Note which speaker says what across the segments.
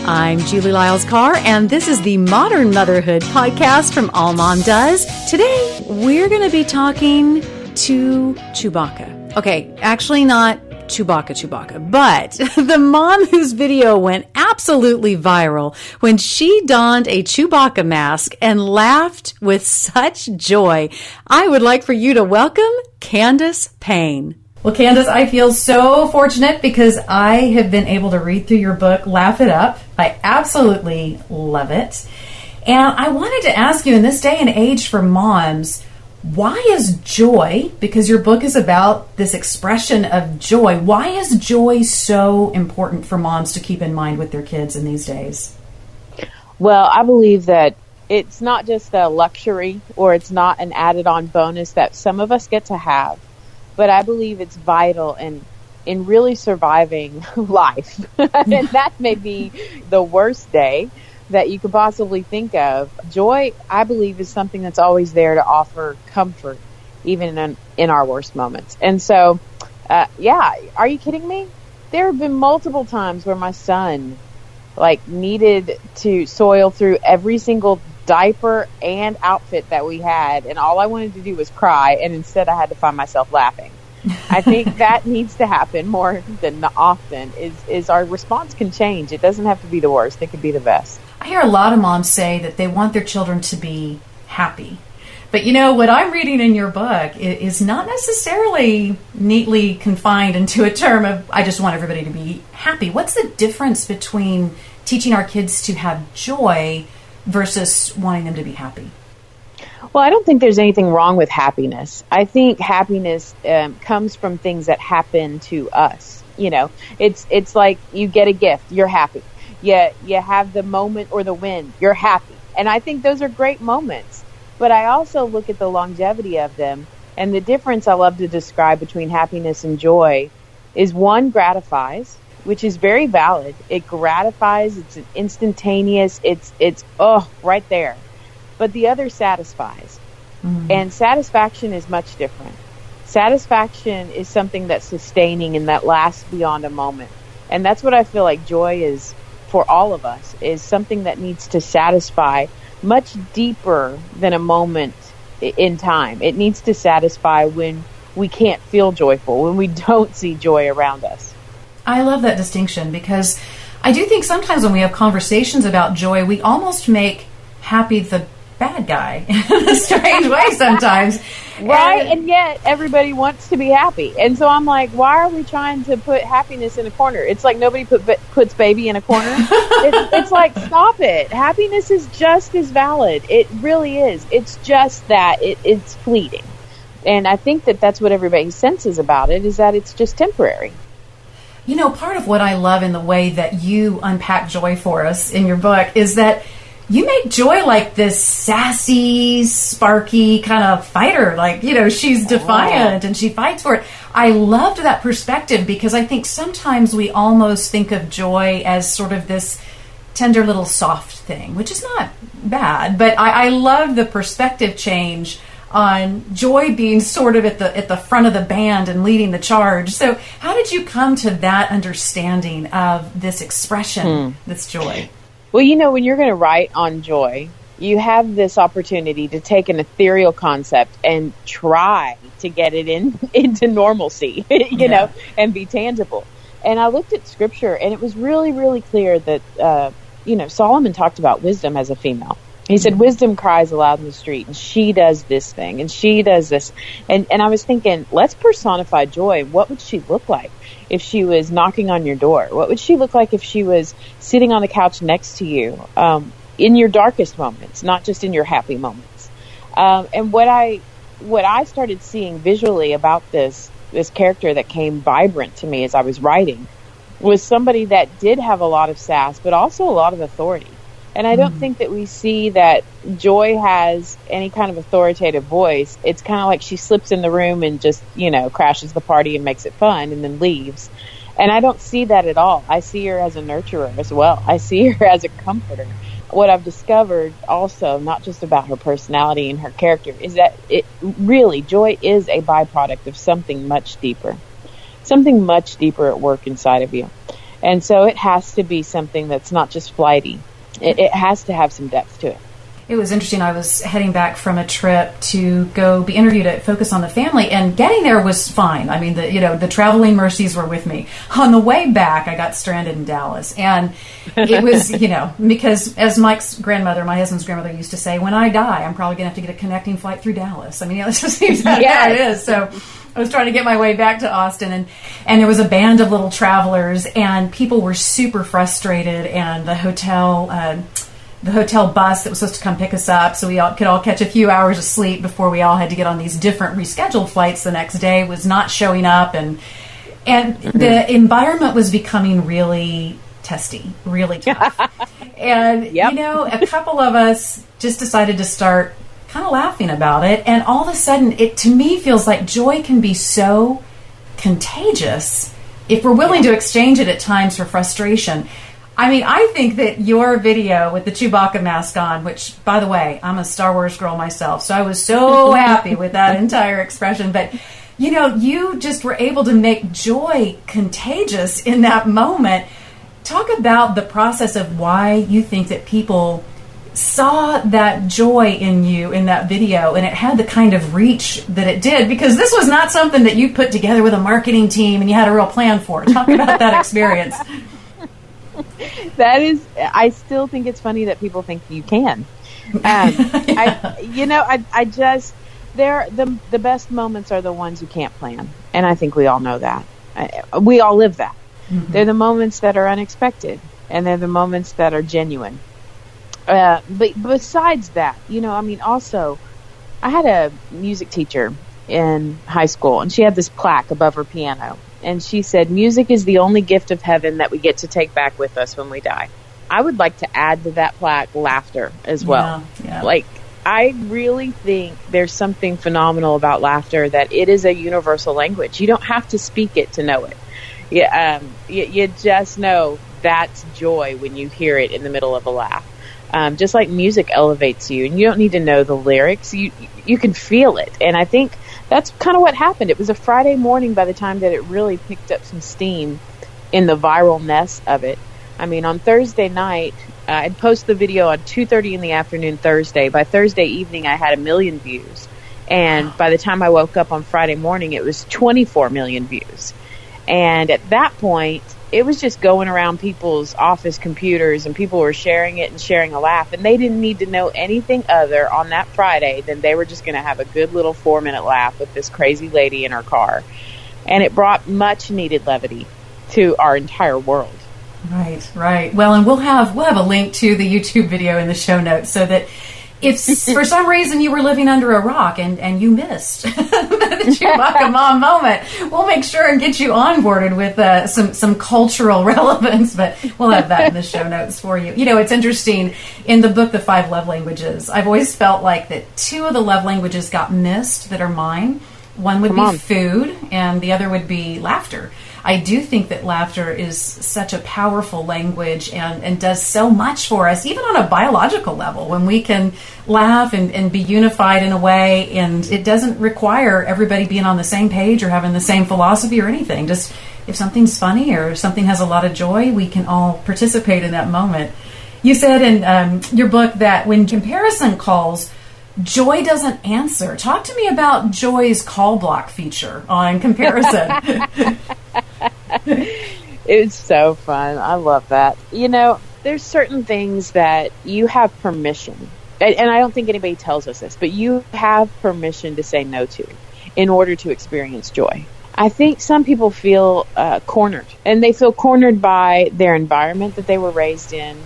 Speaker 1: I'm Julie Lyles Carr, and this is the Modern Motherhood Podcast from AllMomDoes. Today, we're going to be talking to Chewbacca. Okay, actually not Chewbacca, but the mom whose video went absolutely viral when she donned a Chewbacca mask and laughed with such joy. I would like for you to welcome Candace Payne. Well, Candace, I feel so fortunate because I have been able to read through your book, Laugh It Up. I absolutely love it. And I wanted to ask you, in this day and age for moms, why is joy, because your book is about this expression of joy, why is joy so important for moms to keep in mind with their kids in these days?
Speaker 2: Well, I believe that it's not just a luxury or it's not an added-on bonus that some of us get to have. But I believe it's vital in really surviving life. And that may be the worst day that you could possibly think of. Joy, I believe, is something that's always there to offer comfort, even in our worst moments. And so, are you kidding me? There have been multiple times where my son, needed to soil through every single diaper and outfit that we had, and all I wanted to do was cry, and instead I had to find myself laughing. I think that needs to happen more than often. Is our response can change. It doesn't have to be the worst. It could be the best.
Speaker 1: I hear a lot of moms say that they want their children to be happy. But what I'm reading in your book is not necessarily neatly confined into a term of, I just want everybody to be happy. What's the difference between teaching our kids to have joy versus wanting them to be happy?
Speaker 2: Well, I don't think there's anything wrong with happiness. I think happiness comes from things that happen to us. It's like you get a gift, you're happy. You have the moment or the win, you're happy. And I think those are great moments. But I also look at the longevity of them. And the difference I love to describe between happiness and joy is one gratifies, which is very valid. It gratifies, it's instantaneous, it's right there. But the other satisfies. Mm-hmm. And satisfaction is much different. Satisfaction is something that's sustaining and that lasts beyond a moment. And that's what I feel like joy is for all of us, is something that needs to satisfy much deeper than a moment in time. It needs to satisfy when we can't feel joyful, when we don't see joy around us.
Speaker 1: I love that distinction because I do think sometimes when we have conversations about joy, we almost make happy the bad guy in a strange way sometimes.
Speaker 2: Right, and yet everybody wants to be happy. And so I'm like, why are we trying to put happiness in a corner? It's like nobody puts baby in a corner. It's like, stop it. Happiness is just as valid. It really is. It's just that it's fleeting. And I think that that's what everybody senses about it, is that it's just temporary.
Speaker 1: Part of what I love in the way that you unpack joy for us in your book is that you make joy like this sassy, sparky kind of fighter. She's defiant and she fights for it. I loved that perspective because I think sometimes we almost think of joy as sort of this tender little soft thing, which is not bad. But I love the perspective change on joy being sort of at the front of the band and leading the charge. So how did you come to that understanding of this expression that's joy?
Speaker 2: Well, when you're going to write on joy, you have this opportunity to take an ethereal concept and try to get it into normalcy, and be tangible. And I looked at scripture, and it was really, really clear that, Solomon talked about wisdom as a female. He said, wisdom cries aloud in the street, and she does this thing, and she does this. And I was thinking, let's personify joy. What would she look like if she was knocking on your door? What would she look like if she was sitting on the couch next to you in your darkest moments, not just in your happy moments? And what I started seeing visually about this character that came vibrant to me as I was writing was somebody that did have a lot of sass, but also a lot of authority. And I don't think that we see that joy has any kind of authoritative voice. It's kind of like she slips in the room and just, crashes the party and makes it fun and then leaves. And I don't see that at all. I see her as a nurturer as well. I see her as a comforter. What I've discovered also, not just about her personality and her character, is that joy is a byproduct of something much deeper at work inside of you. And so it has to be something that's not just flighty. It has to have some depth to it.
Speaker 1: It was interesting. I was heading back from a trip to go be interviewed at Focus on the Family, and getting there was fine. I mean, the traveling mercies were with me. On the way back, I got stranded in Dallas, and it was, because as Mike's grandmother, my husband's grandmother, used to say, when I die, I'm probably going to have to get a connecting flight through Dallas. I mean, it just seems how it is. So I was trying to get my way back to Austin, and there was a band of little travelers, and people were super frustrated, and the hotel bus that was supposed to come pick us up so we could all catch a few hours of sleep before we all had to get on these different rescheduled flights the next day was not showing up, and the environment was becoming really testy, really tough. And, a couple of us just decided to start kind of laughing about it, and all of a sudden, it to me feels like joy can be so contagious if we're willing to exchange it at times for frustration. I mean, I think that your video with the Chewbacca mask on, which, by the way, I'm a Star Wars girl myself, so I was so happy with that entire expression. But, you just were able to make joy contagious in that moment. Talk about the process of why you think that people saw that joy in you in that video, and it had the kind of reach that it did, because this was not something that you put together with a marketing team and you had a real plan for. Talk about that experience.
Speaker 2: I still think it's funny that people think you can. The best moments are the ones you can't plan. And I think we all know that. We all live that. Mm-hmm. They're the moments that are unexpected, and they're the moments that are genuine. But besides that, also, I had a music teacher in high school, and she had this plaque above her piano. And she said, music is the only gift of heaven that we get to take back with us when we die. I would like to add to that plaque laughter as well. Yeah. Like, I really think there's something phenomenal about laughter, that it is a universal language. You don't have to speak it to know it. You just know that's joy when you hear it in the middle of a laugh. Just like music elevates you, and you don't need to know the lyrics. You can feel it. And I think that's kind of what happened. It was a Friday morning by the time that it really picked up some steam in the viralness of it. I mean, on Thursday night, I'd post the video on 2:30 in the afternoon Thursday. By Thursday evening, I had 1 million views. And by the time I woke up on Friday morning, it was 24 million views. And at that point, it was just going around people's office computers, and people were sharing it and sharing a laugh. And they didn't need to know anything other on that Friday than they were just going to have a good little 4-minute laugh with this crazy lady in her car. And it brought much needed levity to our entire world.
Speaker 1: Right. Well, and we'll have a link to the YouTube video in the show notes, so that if for some reason you were living under a rock and you missed the Chewbacca Mom moment, we'll make sure and get you onboarded with some cultural relevance, but we'll have that in the show notes for you. It's interesting, in the book, The 5 Love Languages, I've always felt like that 2 of the love languages got missed that are mine. One would be food, and the other would be laughter. I do think that laughter is such a powerful language and does so much for us, even on a biological level, when we can laugh and be unified in a way, and it doesn't require everybody being on the same page or having the same philosophy or anything. Just if something's funny or something has a lot of joy, we can all participate in that moment. You said in your book that when comparison calls, joy doesn't answer. Talk to me about Joy's call block feature on comparison.
Speaker 2: It's so fun. I love that. There's certain things that you have permission, and I don't think anybody tells us this, but you have permission to say no to in order to experience joy. I think some people feel cornered, and they feel cornered by their environment that they were raised in,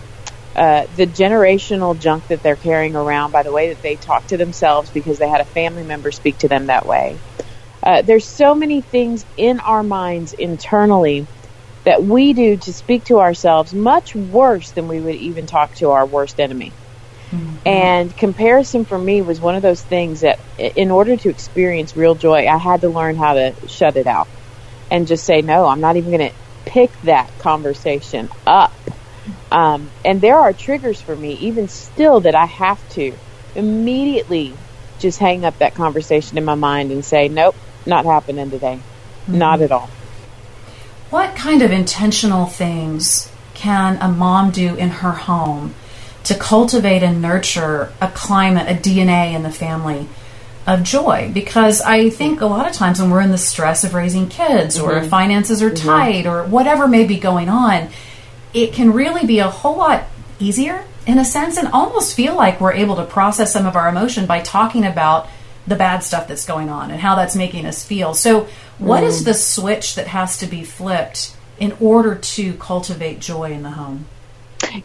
Speaker 2: the generational junk that they're carrying around, by the way that they talk to themselves because they had a family member speak to them that way. There's so many things in our minds internally that we do to speak to ourselves much worse than we would even talk to our worst enemy. Mm-hmm. And comparison for me was one of those things that in order to experience real joy, I had to learn how to shut it out and just say, no, I'm not even going to pick that conversation up. And there are triggers for me, even still, that I have to immediately just hang up that conversation in my mind and say, nope, not happening today. Mm-hmm. Not at all.
Speaker 1: what kind of intentional things can a mom do in her home to cultivate and nurture a climate, a DNA in the family of joy? Because I think a lot of times when we're in the stress of raising kids or finances are tight or whatever may be going on, it can really be a whole lot easier in a sense and almost feel like we're able to process some of our emotion by talking about the bad stuff that's going on and how that's making us feel. So what is the switch that has to be flipped in order to cultivate joy in the home?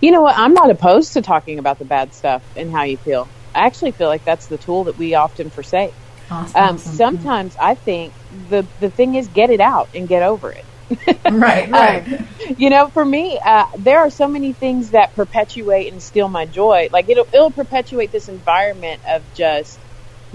Speaker 2: You know what? I'm not opposed to talking about the bad stuff and how you feel. I actually feel like that's the tool that we often forsake.
Speaker 1: Awesome.
Speaker 2: Sometimes I think the thing is get it out and get over it.
Speaker 1: Right.
Speaker 2: You know, for me, there are so many things that perpetuate and steal my joy. Like it'll perpetuate this environment of just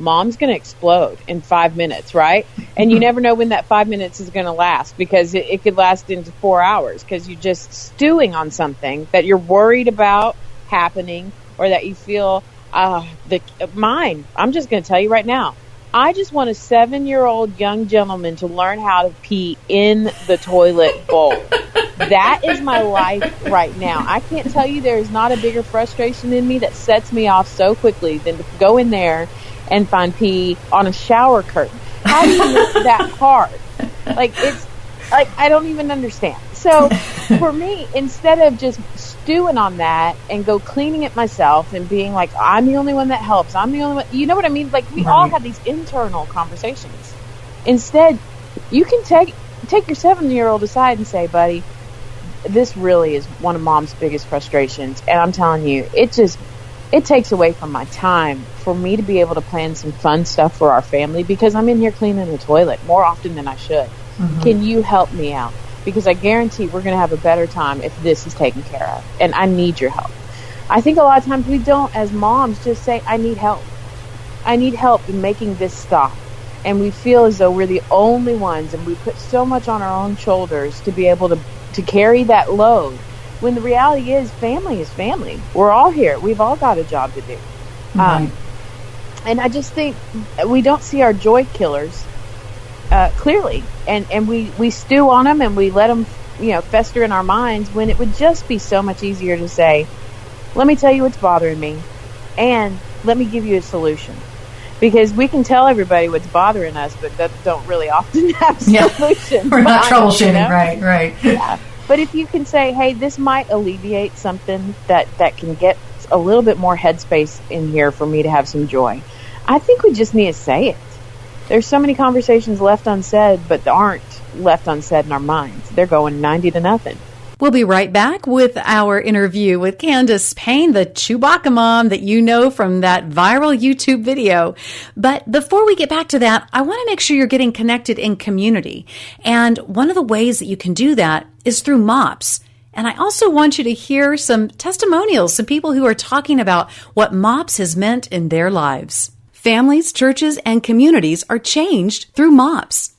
Speaker 2: mom's going to explode in 5 minutes, right? And you never know when that 5 minutes is going to last, because it could last into 4 hours because you're just stewing on something that you're worried about happening or that you feel mine. I'm just going to tell you right now. I just want a 7-year-old young gentleman to learn how to pee in the toilet bowl. That is my life right now. I can't tell you there is not a bigger frustration in me that sets me off so quickly than to go in there and find pee on a shower curtain. How do you make that hard? Like, it's like, I don't even understand. So for me, instead of just stewing on that and go cleaning it myself and being like, I'm the only one that helps, I'm the only one, you know what I mean? Like, we all have these internal conversations. Instead, you can take your 7-year-old aside and say, buddy, this really is one of mom's biggest frustrations. And I'm telling you, it takes away from my time for me to be able to plan some fun stuff for our family, because I'm in here cleaning the toilet more often than I should. Can you help me out? Because I guarantee we're going to have a better time if this is taken care of. And I need your help. I think a lot of times we don't, as moms, just say, I need help. I need help in making this stop. And we feel as though we're the only ones, and we put so much on our own shoulders to be able to carry that load. When the reality is family. We're all here. We've all got a job to do. And I just think we don't see our joy killers clearly, and we stew on them and we let them, fester in our minds, when it would just be so much easier to say, let me tell you what's bothering me, and let me give you a solution. Because we can tell everybody what's bothering us, but that don't really often have solutions.
Speaker 1: We're not troubleshooting, right.
Speaker 2: Yeah. But if you can say, hey, this might alleviate something that can get a little bit more headspace in here for me to have some joy, I think we just need to say it. There's so many conversations left unsaid, but aren't left unsaid in our minds. They're going 90-0.
Speaker 1: We'll be right back with our interview with Candace Payne, the Chewbacca Mom that you know from that viral YouTube video. But before we get back to that, I want to make sure you're getting connected in community. And one of the ways that you can do that is through MOPS. And I also want you to hear some testimonials, some people who are talking about what MOPS has meant in their lives. Families, churches, and communities are changed through MOPS.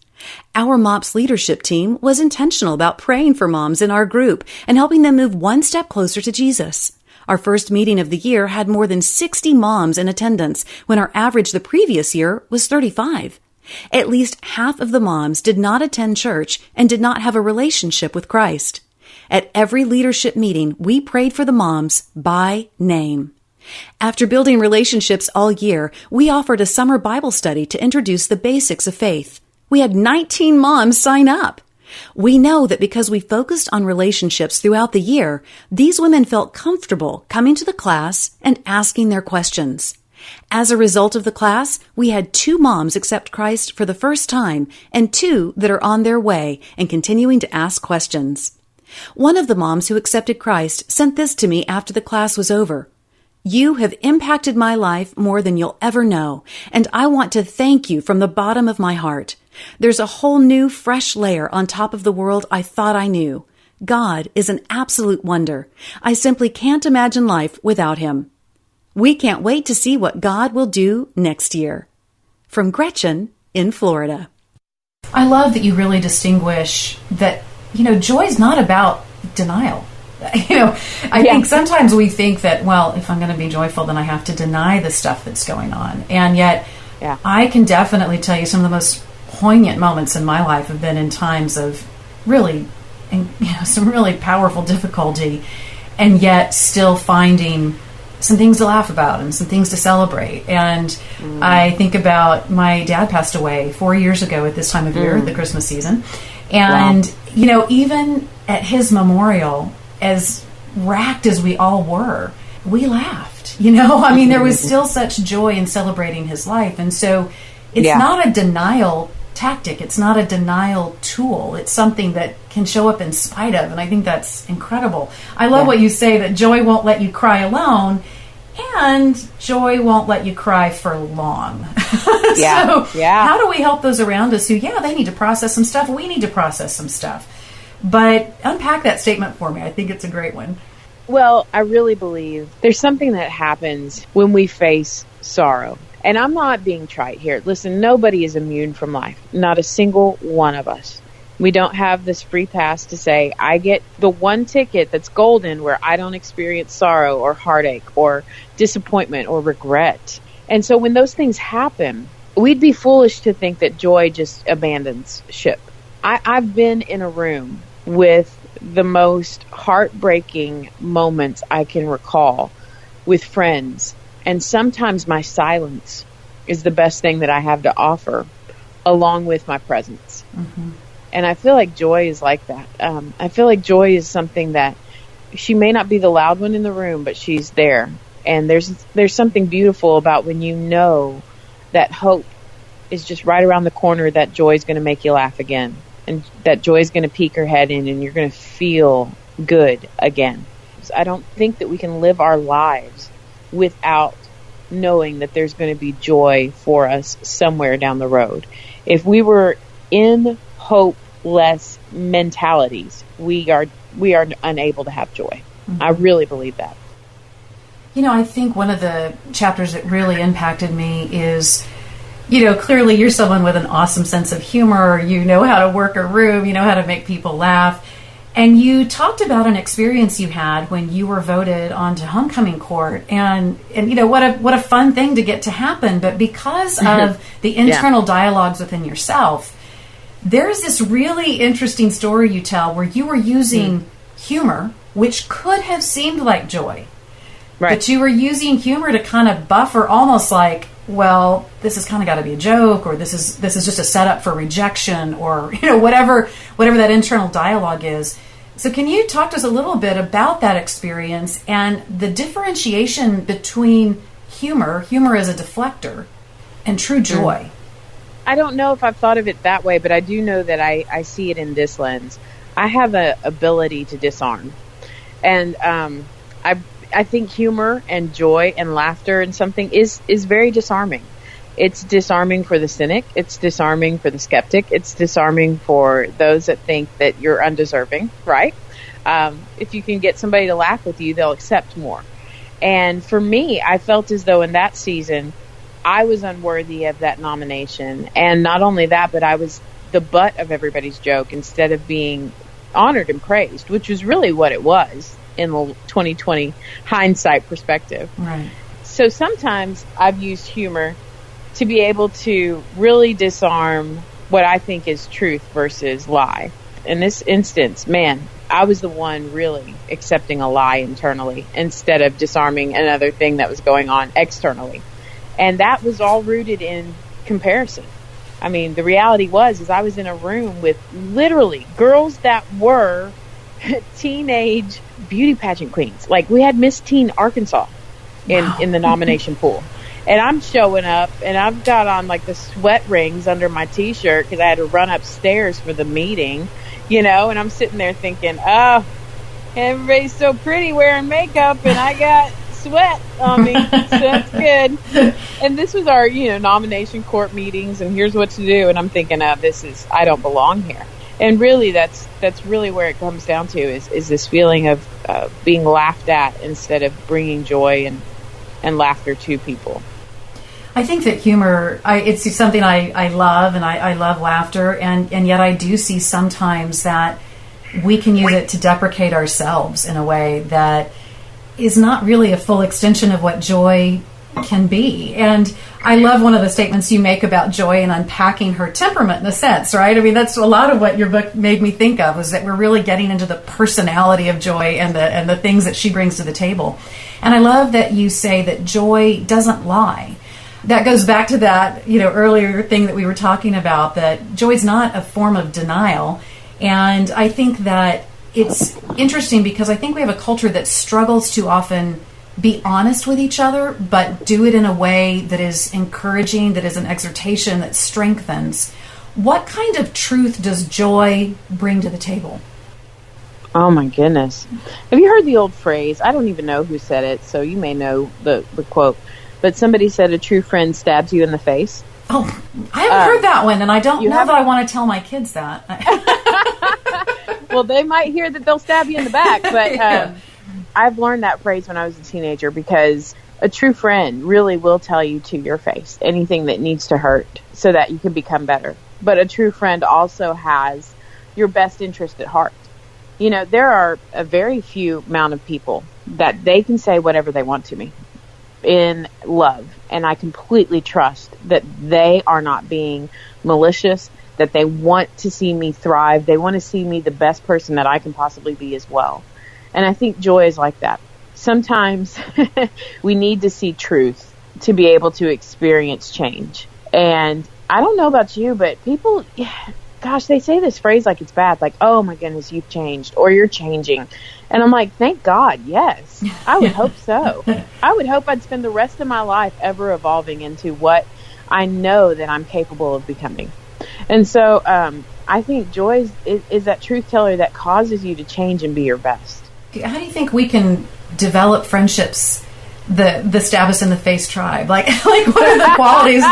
Speaker 1: Our MOPS leadership team was intentional about praying for moms in our group and helping them move one step closer to Jesus. Our first meeting of the year had more than 60 moms in attendance, when our average the previous year was 35. At least half of the moms did not attend church and did not have a relationship with Christ. At every leadership meeting, we prayed for the moms by name. After building relationships all year, we offered a summer Bible study to introduce the basics of faith. We had 19 moms sign up. We know that because we focused on relationships throughout the year, these women felt comfortable coming to the class and asking their questions. As a result of the class, we had 2 moms accept Christ for the first time and 2 that are on their way and continuing to ask questions. One of the moms who accepted Christ sent this to me after the class was over. You have impacted my life more than you'll ever know, and I want to thank you from the bottom of my heart. There's a whole new, fresh layer on top of the world I thought I knew. God is an absolute wonder. I simply can't imagine life without Him. We can't wait to see what God will do next year. From Gretchen in Florida. I love that you really distinguish that, joy is not about denial. I think sometimes we think that, well, if I'm going to be joyful, then I have to deny the stuff that's going on. And yet, I can definitely tell you some of the most poignant moments in my life have been in times of really some really powerful difficulty, and yet still finding some things to laugh about and some things to celebrate. And I think about my dad passed away 4 years ago at this time of year, the Christmas season. And, even at his memorial, as racked as we all were, we laughed. There was still such joy in celebrating his life. And so it's not a denial tactic. It's not a denial tool. It's something that can show up in spite of. And I think that's incredible. I love what you say, that joy won't let you cry alone, and joy won't let you cry for long. So how do we help those around us who, they need to process some stuff. We need to process some stuff. But unpack that statement for me. I think it's a great one.
Speaker 2: Well, I really believe there's something that happens when we face sorrow. And I'm not being trite here. Listen, nobody is immune from life. Not a single one of us. We don't have this free pass to say, I get the one ticket that's golden where I don't experience sorrow or heartache or disappointment or regret. And so when those things happen, we'd be foolish to think that joy just abandons ship. I've been in a room with the most heartbreaking moments I can recall with friends. And sometimes my silence is the best thing that I have to offer, along with my presence. Mm-hmm. And I feel like joy is like that. I feel like joy is something that she may not be the loud one in the room, but she's there. And there's something beautiful about when you know that hope is just right around the corner, that joy is going to make you laugh again. And that joy is going to peek her head in, and you're going to feel good again. I don't think that we can live our lives without knowing that there's going to be joy for us somewhere down the road. If we were in hopeless mentalities, we are unable to have joy. Mm-hmm. I really believe that.
Speaker 1: I think one of the chapters that really impacted me is, clearly you're someone with an awesome sense of humor. You know how to work a room. You know how to make people laugh. And you talked about an experience you had when you were voted onto homecoming court, and what a fun thing to get to happen. But because of the internal dialogues within yourself, there's this really interesting story you tell where you were using humor, which could have seemed like joy, right? But you were using humor to kind of buffer, almost like, well, this has kind of got to be a joke, or this is just a setup for rejection, or whatever that internal dialogue is. So can you talk to us a little bit about that experience and the differentiation between humor as a deflector, and true joy?
Speaker 2: I don't know if I've thought of it that way, but I do know that I see it in this lens. I have an ability to disarm. And I think humor and joy and laughter and something is very disarming. It's disarming for the cynic. It's disarming for the skeptic. It's disarming for those that think that you're undeserving, right? If you can get somebody to laugh with you, they'll accept more. And for me, I felt as though in that season, I was unworthy of that nomination. And not only that, but I was the butt of everybody's joke instead of being honored and praised, which was really what it was in the 2020 hindsight perspective.
Speaker 1: Right.
Speaker 2: So sometimes I've used humor to be able to really disarm what I think is truth versus lie. In this instance, man, I was the one really accepting a lie internally instead of disarming another thing that was going on externally. And that was all rooted in comparison. I mean, the reality was I was in a room with literally girls that were teenage beauty pageant queens. Like, we had Miss Teen Arkansas in the nomination pool. And I'm showing up, and I've got on like the sweat rings under my t-shirt because I had to run upstairs for the meeting, and I'm sitting there thinking, oh, everybody's so pretty wearing makeup, and I got sweat on me, so that's good. And this was our, nomination court meetings, and here's what to do. And I'm thinking, I don't belong here. And really, that's really where it comes down to is this feeling of being laughed at instead of bringing joy and laughter to people.
Speaker 1: I think that humor, it's something I love, and I love laughter, and yet I do see sometimes that we can use it to deprecate ourselves in a way that is not really a full extension of what joy can be. And I love one of the statements you make about Joy and unpacking her temperament in a sense, right? I mean, that's a lot of what your book made me think of, was that we're really getting into the personality of Joy and the things that she brings to the table. And I love that you say that Joy doesn't lie. That goes back to that, earlier thing that we were talking about, that Joy's not a form of denial. And I think that it's interesting because I think we have a culture that struggles to often be honest with each other, but do it in a way that is encouraging, that is an exhortation, that strengthens. What kind of truth does Joy bring to the table?
Speaker 2: Oh my goodness. Have you heard the old phrase? I don't even know who said it, so you may know the quote. But somebody said a true friend stabs you in the face.
Speaker 1: Oh, I haven't heard that one, and I don't know that I want to tell my kids that.
Speaker 2: Well, they might hear that they'll stab you in the back, but
Speaker 1: Yeah.
Speaker 2: I've learned that phrase when I was a teenager, because a true friend really will tell you to your face anything that needs to hurt so that you can become better. But a true friend also has your best interest at heart. There are a very few amount of people that they can say whatever they want to me in love, and I completely trust that they are not being malicious, that they want to see me thrive. They want to see me the best person that I can possibly be as well. And I think Joy is like that. Sometimes we need to see truth to be able to experience change. And I don't know about you, but people, gosh, they say this phrase like it's bad, like, oh my goodness, you've changed, or you're changing. And I'm like, thank God, yes. I would hope so. I would hope I'd spend the rest of my life ever evolving into what I know that I'm capable of becoming. And so I think Joy is that truth teller that causes you to change and be your best.
Speaker 1: How do you think we can develop friendships, the stab us in the face tribe? Like what are the qualities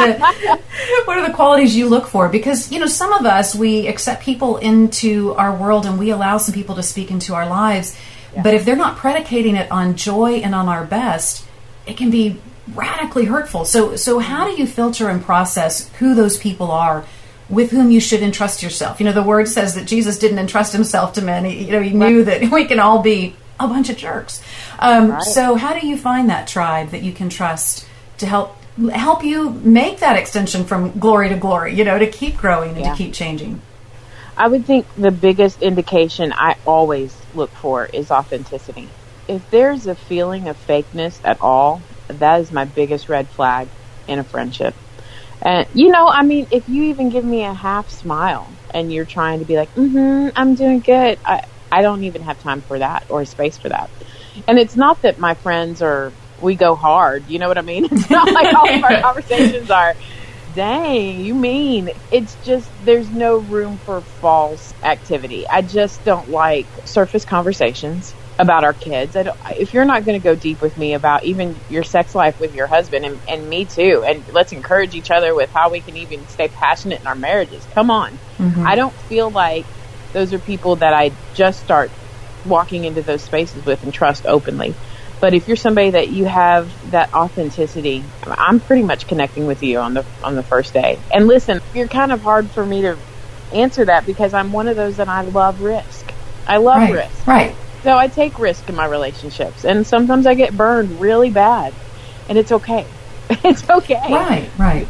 Speaker 1: what are the qualities you look for? Because, some of us, we accept people into our world and we allow some people to speak into our lives. Yeah. But if they're not predicating it on joy and on our best, it can be radically hurtful. So how do you filter and process who those people are with whom you should entrust yourself? The word says that Jesus didn't entrust himself to men. He knew that we can all be a bunch of jerks. Right. So how do you find that tribe that you can trust to help you make that extension from glory to glory, to keep growing and to keep changing?
Speaker 2: I would think the biggest indication I always look for is authenticity. If there's a feeling of fakeness at all, that is my biggest red flag in a friendship. And, if you even give me a half smile and you're trying to be like, I'm doing good, I don't even have time for that or space for that. And it's not that my friends we go hard, you know what I mean? It's not like all of our conversations are, dang, you mean. It's just there's no room for false activity. I just don't like surface conversations about our kids. If you're not going to go deep with me about even your sex life with your husband, and me too, and let's encourage each other with how we can even stay passionate in our marriages. Come on. Mm-hmm. I don't feel like those are people that I just start walking into those spaces with and trust openly. But if you're somebody that you have that authenticity, I'm pretty much connecting with you on the first day. And listen, you're kind of hard for me to answer that because I'm one of those that I love risk. I love risk. Right. So I take risk in my relationships, and sometimes I get burned really bad, and it's okay. It's okay.
Speaker 1: Right.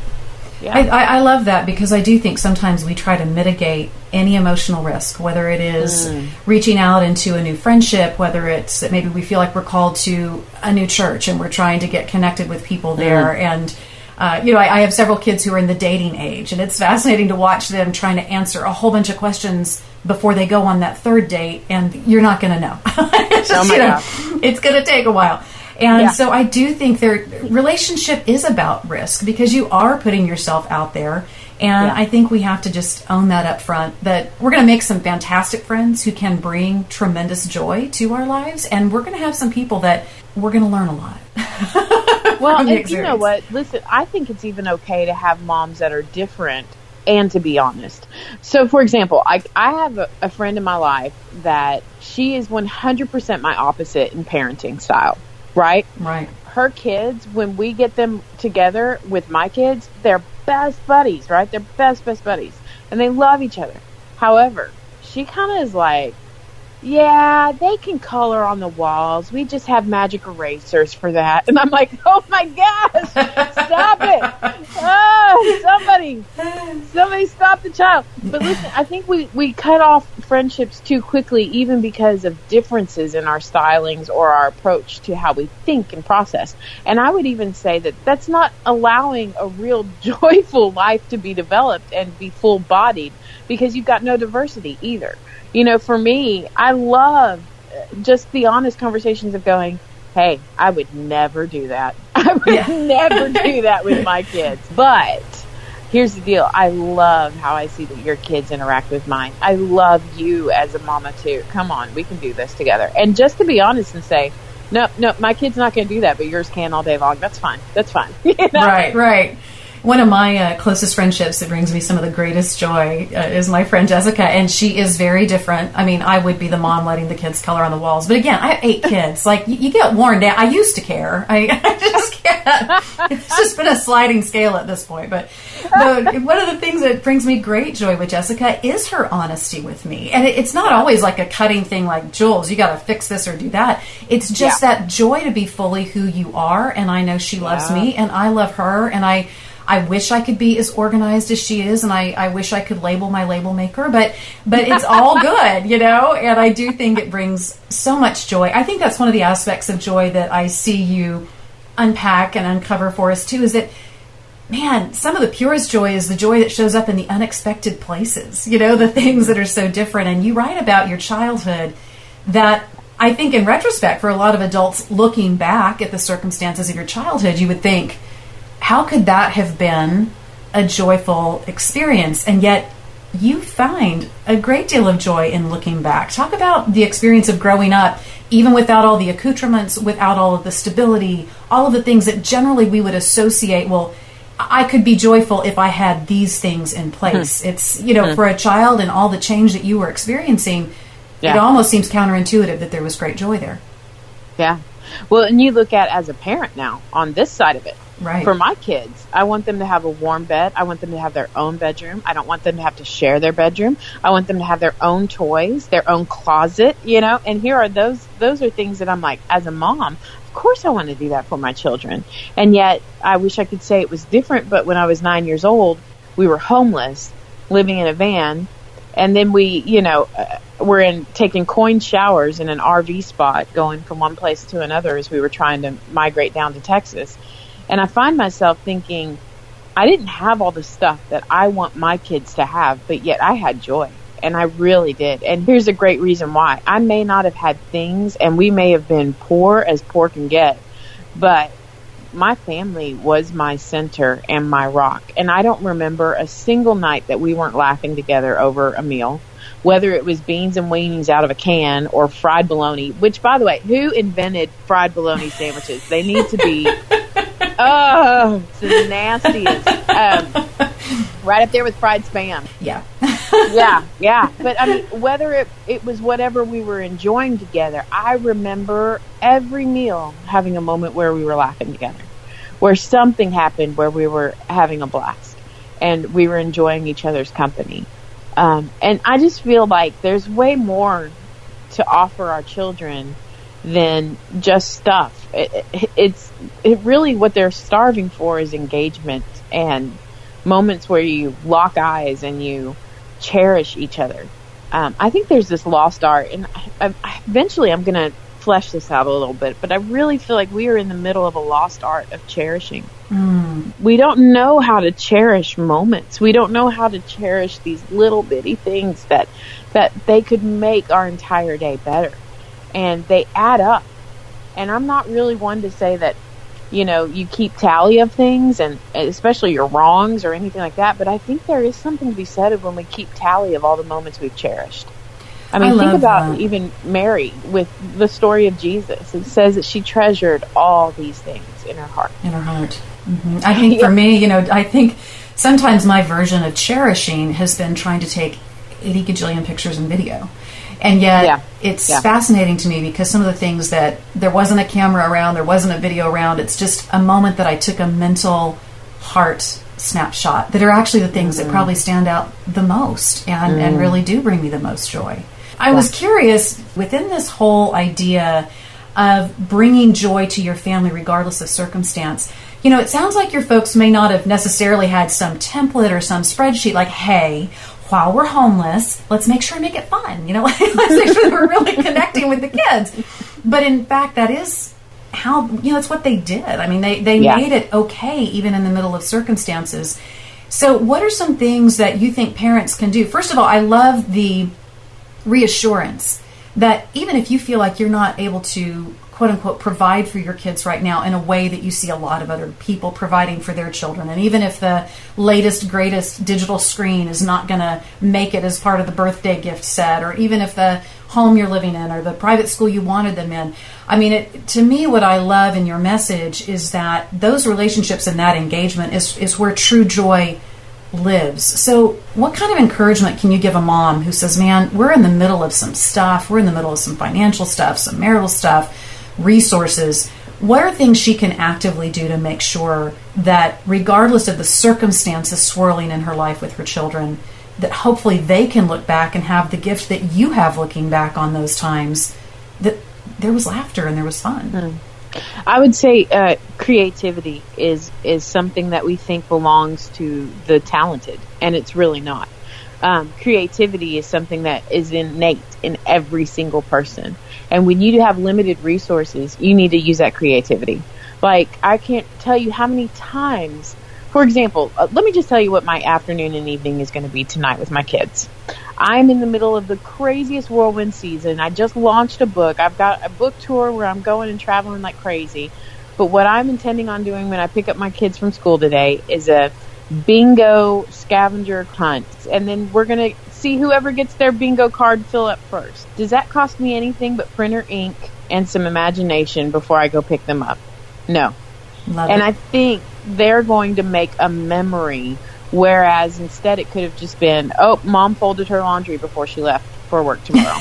Speaker 1: Yeah. I love that, because I do think sometimes we try to mitigate any emotional risk, whether it is reaching out into a new friendship, whether it's that maybe we feel like we're called to a new church and we're trying to get connected with people there. And, I have several kids who are in the dating age, and it's fascinating to watch them trying to answer a whole bunch of questions before they go on that third date, and you're not going to know. It's just, it's going to take a while. And so I do think their relationship is about risk, because you are putting yourself out there. And I think we have to just own that up front, that we're going to make some fantastic friends who can bring tremendous joy to our lives. And we're going to have some people that we're going to learn a lot.
Speaker 2: Well, and you know what? Listen, I think it's even okay to have moms that are different and to be honest. So, for example, I have a friend in my life that she is 100% my opposite in parenting style. Right? Her kids, when we get them together with my kids, they're best buddies, right? They're best buddies. And they love each other. However, she kind of is like, yeah, they can color on the walls. We just have magic erasers for that. And I'm like, oh my gosh, stop it. Oh, somebody stop the child. But listen, I think we cut off friendships too quickly, even because of differences in our stylings or our approach to how we think and process. And I would even say that that's not allowing a real joyful life to be developed and be full bodied, because you've got no diversity either. You know, for me, I love just the honest conversations of going, hey, I would never do that. I would never do that with my kids. But here's the deal. I love how I see that your kids interact with mine. I love you as a mama too. Come on, we can do this together. And just to be honest and say, no, my kid's not going to do that, but yours can all day long. That's fine. You know?
Speaker 1: Right. One of my closest friendships that brings me some of the greatest joy is my friend Jessica, and she is very different. I mean, I would be the mom letting the kids color on the walls, but again, I have 8 kids. Like, you get worn down. I used to care. I just can't. It's just been a sliding scale at this point. But one of the things that brings me great joy with Jessica is her honesty with me. And it's not always like a cutting thing like, Jules, you got to fix this or do that. It's just that joy to be fully who you are, and I know she loves me, and I love her, and I wish I could be as organized as she is, and I wish I could label my label maker, but it's all good, you know, and I do think it brings so much joy. I think that's one of the aspects of joy that I see you unpack and uncover for us too, is that, man, some of the purest joy is the joy that shows up in the unexpected places, you know, the things that are so different. And you write about your childhood that I think in retrospect, for a lot of adults looking back at the circumstances of your childhood, you would think, how could that have been a joyful experience? And yet you find a great deal of joy in looking back. Talk about the experience of growing up, even without all the accoutrements, without all of the stability, all of the things that generally we would associate, well, I could be joyful if I had these things in place. It's, you know, for a child and all the change that you were experiencing, it almost seems counterintuitive that there was great joy there. Yeah.
Speaker 2: Well, and you look at as a parent now on this side of it.
Speaker 1: Right.
Speaker 2: For my kids, I want them to have a warm bed. I want them to have their own bedroom. I don't want them to have to share their bedroom. I want them to have their own toys, their own closet, you know, and here are those are things that I'm like, as a mom, of course I want to do that for my children. And yet I wish I could say it was different, but when I was 9 years old, we were homeless, living in a van. And then we, you know, we're taking coin showers in an RV spot, going from one place to another as we were trying to migrate down to Texas. And I find myself thinking, I didn't have all the stuff that I want my kids to have, but yet I had joy. And I really did. And here's a great reason why. I may not have had things, and we may have been poor as poor can get, but my family was my center and my rock. And I don't remember a single night that we weren't laughing together over a meal, whether it was beans and weenies out of a can or fried bologna, which, by the way, who invented fried bologna sandwiches? They need to be... Oh, it's the nastiest. Right up there with fried spam.
Speaker 1: Yeah.
Speaker 2: Yeah. But I mean, whether it was whatever we were enjoying together, I remember every meal having a moment where we were laughing together, where something happened where we were having a blast and we were enjoying each other's company. And I just feel like there's way more to offer our children than just stuff. It really, what they're starving for is engagement and moments where you lock eyes and you cherish each other. I think there's this lost art, and eventually I'm going to flesh this out a little bit, but I really feel like we are in the middle of a lost art of cherishing. We don't know how to cherish moments. We don't know how to cherish these little bitty things that they could make our entire day better. And they add up. And I'm not really one to say that, you know, you keep tally of things, and especially your wrongs or anything like that. But I think there is something to be said of when we keep tally of all the moments we've cherished. I mean, think about even Mary with the story of Jesus. It says that she treasured all these things in her heart.
Speaker 1: Mm-hmm. I think for me, you know, I think sometimes my version of cherishing has been trying to take 80 gajillion pictures and video. And yet it's fascinating to me because some of the things that there wasn't a camera around, there wasn't a video around, it's just a moment that I took a mental heart snapshot that are actually the things that probably stand out the most and really do bring me the most joy. I was curious, within this whole idea of bringing joy to your family regardless of circumstance, it sounds like your folks may not have necessarily had some template or some spreadsheet like, hey, while we're homeless, let's make sure and make it fun. Let's make sure that we're really connecting with the kids. But in fact, that is how, it's what they did. I mean, they made it okay even in the middle of circumstances. So what are some things that you think parents can do? First of all, I love the reassurance that even if you feel like you're not able to, quote unquote, provide for your kids right now in a way that you see a lot of other people providing for their children, and even if the latest, greatest digital screen is not going to make it as part of the birthday gift set, or even if the home you're living in or the private school you wanted them in. I mean, to me, what I love in your message is that those relationships and that engagement is where true joy lives. So what kind of encouragement can you give a mom who says, man, we're in the middle of some stuff, we're in the middle of some financial stuff, some marital stuff, resources. What are things she can actively do to make sure that regardless of the circumstances swirling in her life with her children, that hopefully they can look back and have the gift that you have looking back on those times, that there was laughter and there was fun?
Speaker 2: I would say creativity is something that we think belongs to the talented, and it's really not. Creativity is something that is innate in every single person. And when you have limited resources, you need to use that creativity. Like, I can't tell you how many times, for example, let me just tell you what my afternoon and evening is going to be tonight with my kids. I'm in the middle of the craziest whirlwind season. I just launched a book. I've got a book tour where I'm going and traveling like crazy. But what I'm intending on doing when I pick up my kids from school today is a bingo scavenger hunt. And then we're going to see whoever gets their bingo card fill up first. Does that cost me anything but printer ink and some imagination before I go pick them up? No.
Speaker 1: Love
Speaker 2: and
Speaker 1: it.
Speaker 2: I think they're going to make a memory, whereas instead it could have just been, oh, mom folded her laundry before she left for work tomorrow.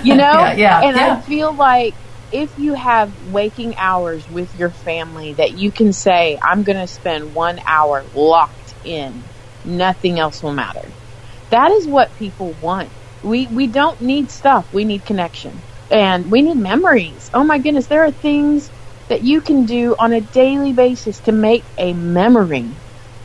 Speaker 1: Yeah.
Speaker 2: I feel like if you have waking hours with your family that you can say, I'm going to spend 1 hour locked in, nothing else will matter. That is what people want. We don't need stuff. We need connection. And we need memories. Oh my goodness, there are things that you can do on a daily basis to make a memory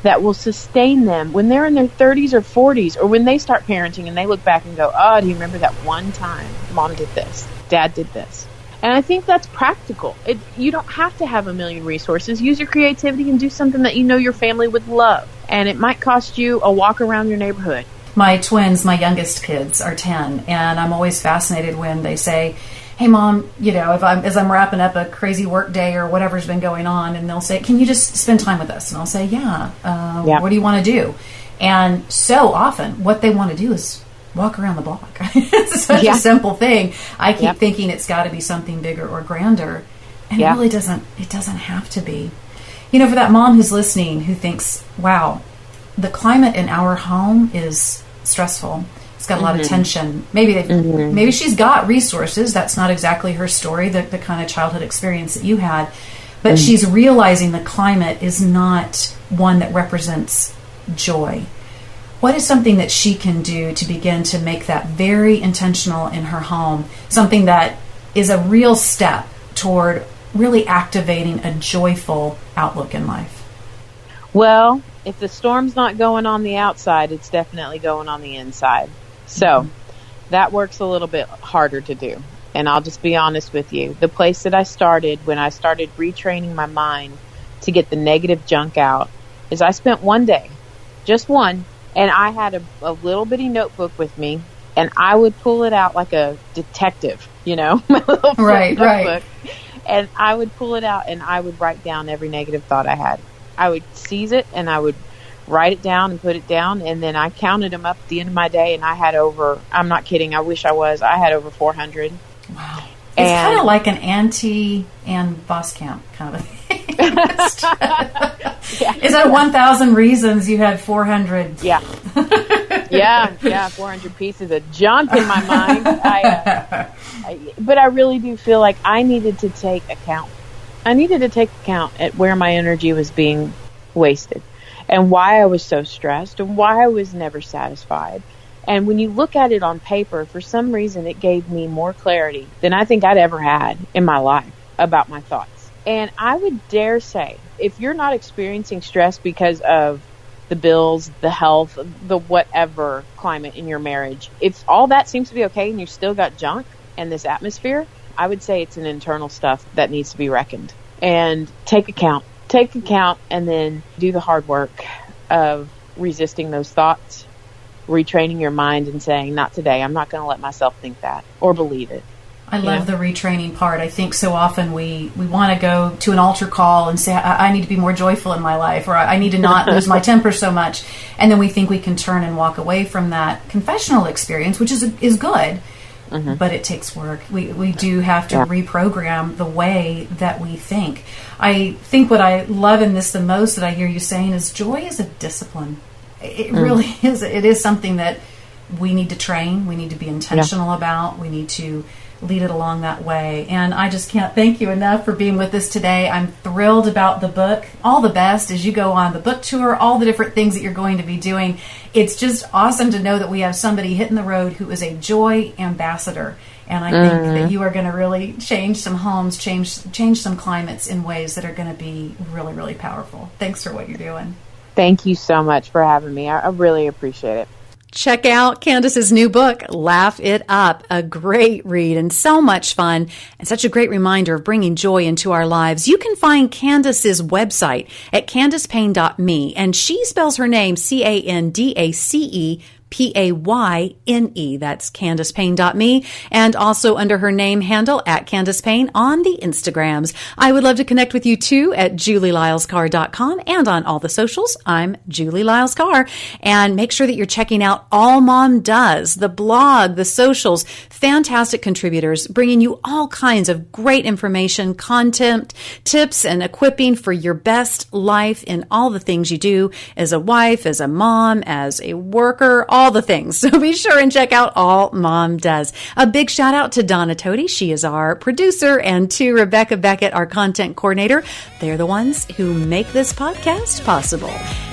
Speaker 2: that will sustain them when they're in their 30s or 40s, or when they start parenting and they look back and go, oh, do you remember that one time mom did this, dad did this? And I think that's practical. You don't have to have a million resources. Use your creativity and do something that you know your family would love. And it might cost you a walk around your neighborhood.
Speaker 1: My twins, my youngest kids, are 10, and I'm always fascinated when they say, hey, Mom, as I'm wrapping up a crazy work day or whatever's been going on, and they'll say, can you just spend time with us? And I'll say, yeah. What do you want to do? And so often what they want to do is walk around the block. It's such a simple thing. I keep thinking it's got to be something bigger or grander, and it really doesn't. It doesn't have to be. For that mom who's listening who thinks, wow, the climate in our home is stressful. It's got a lot of tension. Maybe she's got resources. That's not exactly her story, the kind of childhood experience that you had. But she's realizing the climate is not one that represents joy. What is something that she can do to begin to make that very intentional in her home? Something that is a real step toward really activating a joyful outlook in life.
Speaker 2: Well, if the storm's not going on the outside, it's definitely going on the inside. So that works a little bit harder to do. And I'll just be honest with you. The place that I started when I started retraining my mind to get the negative junk out is I spent one day, just one, and I had a little bitty notebook with me, and I would pull it out like a detective, my little notebook. And I would pull it out and I would write down every negative thought I had. I would seize it and I would write it down and put it down, and then I counted them up at the end of my day, and I had over, I'm not kidding, I wish I was, I had over 400.
Speaker 1: Wow. It's kind of like an Ann Voskamp kind of thing. Is that 1,000 reasons you had 400?
Speaker 2: Yeah. Yeah, 400 pieces of junk in my mind. But I really do feel like I needed to take account. I needed to take account at where my energy was being wasted, and why I was so stressed, and why I was never satisfied. And when you look at it on paper, for some reason, it gave me more clarity than I think I'd ever had in my life about my thoughts. And I would dare say, if you're not experiencing stress because of the bills, the health, the whatever climate in your marriage, if all that seems to be okay and you still got junk and this atmosphere, I would say it's an internal stuff that needs to be reckoned. And take account, and then do the hard work of resisting those thoughts, retraining your mind and saying, not today, I'm not going to let myself think that or believe it.
Speaker 1: I love the retraining part. I think so often we want to go to an altar call and say, I need to be more joyful in my life, or I need to not lose my temper so much. And then we think we can turn and walk away from that confessional experience, which is good, but it takes work. We do have to reprogram the way that we think. I think what I love in this the most that I hear you saying is joy is a discipline. It really is. It is something that we need to train. We need to be intentional about. We need to lead it along that way. And I just can't thank you enough for being with us today. I'm thrilled about the book. All the best as you go on the book tour, all the different things that you're going to be doing. It's just awesome to know that we have somebody hitting the road who is a joy ambassador. And I think that you are going to really change some homes, change some climates in ways that are going to be really, really powerful. Thanks for what you're doing.
Speaker 2: Thank you so much for having me. I really appreciate it.
Speaker 1: Check out Candace's new book, Laugh It Up. A great read and so much fun and such a great reminder of bringing joy into our lives. You can find Candace's website at candacepayne.me, and she spells her name CandacePayne. That's CandacePayne.me, and also under her name handle at Candace Payne on the Instagrams. I would love to connect with you too at JulieLylesCarr.com and on all the socials. I'm Julie Lyles Carr, and make sure that you're checking out AllMomDoes, the blog, the socials, fantastic contributors bringing you all kinds of great information, content, tips, and equipping for your best life in all the things you do as a wife, as a mom, as a worker, all the things. So be sure and check out All Mom Does. A big shout out to Donna Toti. She is our producer, and to Rebecca Beckett, our content coordinator. They're the ones who make this podcast possible.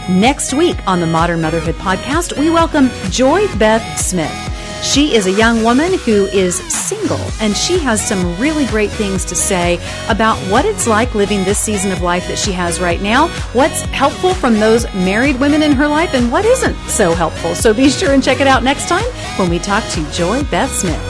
Speaker 1: Next week on the Modern Motherhood Podcast, we welcome Joy Beth Smith. She is a young woman who is single, and she has some really great things to say about what it's like living this season of life that she has right now, what's helpful from those married women in her life, and what isn't so helpful. So be sure and check it out next time when we talk to Joy Beth Smith.